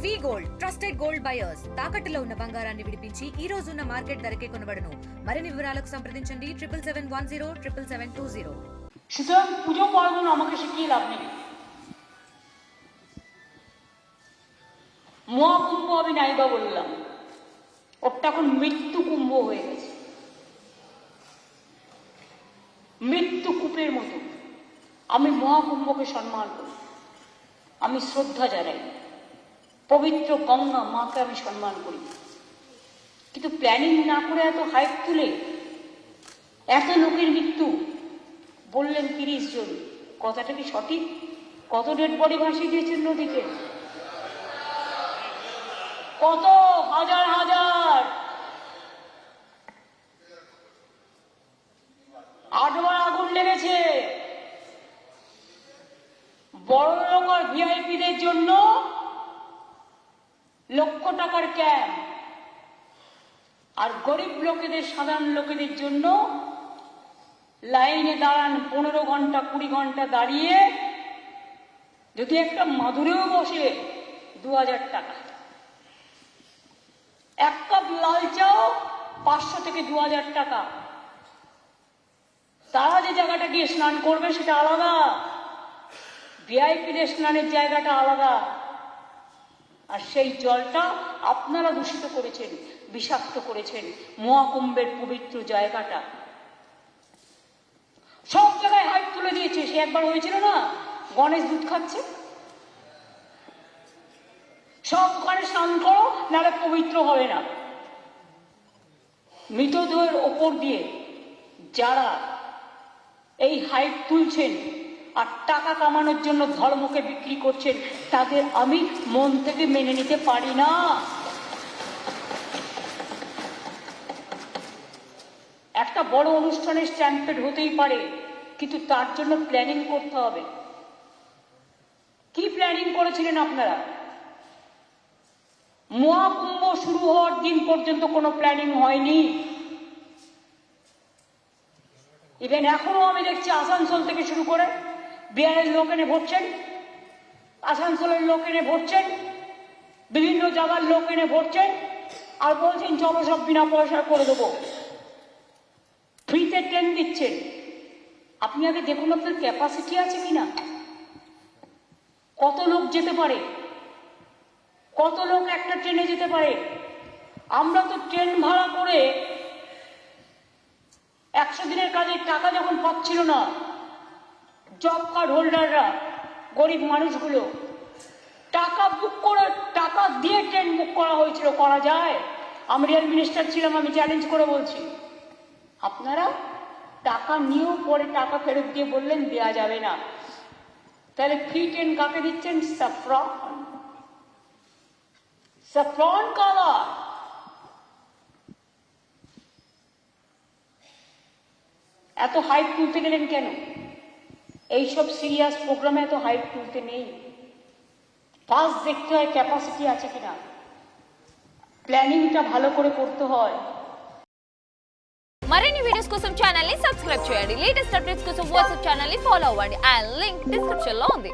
వి gold trusted gold buyers తాకట్టులో ఉన్న బంగారాన్ని విడిపించి ఈ రోజు ఉన్న మార్కెట్ ధరకే కొనబడును. మరిన్ని వివరాలకు సంప్రదించండి 7710 সুতরাং পুজো পার্বণ আমাকে শিখিয়ে লাভ নেই। মহাকুম্ভ আমি নাইবা বললাম, ওটা এখন মৃত্যু কুম্ভ হয়ে গেছে, মৃত্যু কূপের মতো। আমি মহাকুম্ভকে সম্মান করি, আমি শ্রদ্ধা জানাই, পবিত্র গঙ্গা মাকে আমি সম্মান করি, কিন্তু প্ল্যানিং না করে এত হাইপ তুলে এত লোকের মৃত্যু বললেন 30 জন, কথাটা কি সঠিক? কত ডেড বডি ভাসিয়ে দিয়েছেন নদীকে, কত হাজার হাজার, 8বার আগুন লেগেছে। বড় লোক আর ভিআইপিদের জন্য লক্ষ টাকার ক্যাম্প, আর গরিব লোকেদের, সাধারণ লোকেদের জন্য লাইনে দাঁড়ান 15 ঘন্টা 20 ঘন্টা দাঁড়িয়ে, যদি একটা মাদুরেও বসে 2000 টাকা, এক কাপ লাল চাও 500 থেকে 2000 টাকা। তারা যে জায়গাটা গিয়ে স্নান করবে সেটা আলাদা, ভিআইপিদের স্নানের জায়গাটা আলাদা, আর সেই জলটা আপনারা দূষিত করেছেন, বিষাক্ত করেছেন মহাকুম্ভের পবিত্র জায়গাটা। সব জায়গায় হাইপ তুলে দিয়েছে। সে একবার হয়েছিল না, গণেশ দুধ খাচ্ছে, সব ওখানে স্নান করো নাহলে পবিত্র হবে না। মৃতদেহের ওপর দিয়ে যারা এই হাইপ তুলছেন আর টাকা কামানোর জন্য ধর্মকে বিক্রি করছেন, তাদের আমি মন থেকে মেনে নিতে পারি না। একটা বড় অনুষ্ঠানের স্ট্যাম্পেড হতেই পারে, কিন্তু তার জন্য প্ল্যানিং করতে হবে। কি প্ল্যানিং করেছিলেন আপনারা? মহাকুম্ভ শুরু হওয়ার দিন পর্যন্ত কোনো প্ল্যানিং হয়নি। ইভেন এখনো আমি দেখছি আসানসোল থেকে শুরু করে বিহারের লোক এনে ভরছেন, আসানসোলের লোক এনে ভরছেন, বিভিন্ন জায়গার লোক এনে ভরছেন, আর বলছেন চলো সব বিনা পয়সা করে দেবো, ফ্রিতে ট্রেন দিচ্ছেন। আপনি আগে দেখুন আপনার ক্যাপাসিটি আছে কিনা, কত লোক যেতে পারে, কত লোক একটা ট্রেনে যেতে পারে। আমরা তো ট্রেন ভাড়া করে 100 দিনের কাজের টাকা যখন পাচ্ছিল না, জব কার্ড হোল্ডাররা, গরিব মানুষগুলো, টাকা বুক করে, টাকা দিয়ে ট্রেন বুক করা হয়েছিল। করা যায়? আমি রেল মিনিস্টার ছিলাম, আমি চ্যালেঞ্জ করে বলছি। আপনারা টাকা নিয়েও পরে টাকা ফেরত দিয়ে বললেন দেয়া যাবে না। তাহলে ফ্রি ট্রেন কাকে দিচ্ছেন? Saffron, saffron colour. এত হাইপ তুলতে গেলেন কেন? এইসব সিরিয়াস প্রোগ্রামে এত হাইপ তুলতে নেই। ফার্স্ট দেখতে হয় ক্যাপাসিটি আছে কিনা, ప్లానింగ్টা ভালো করে করতে হয়। మరిన్ని వీడియోస్ కోసం ఛానల్ ని సబ్స్క్రైబ్ చేయండి. లేటెస్ట్ అప్డేట్స్ కోసం వాట్సాప్ ఛానల్ ని ఫాలో అవ్వండి. ఆ లింక్ డిస్క్రిప్షన్ లో ఉంది.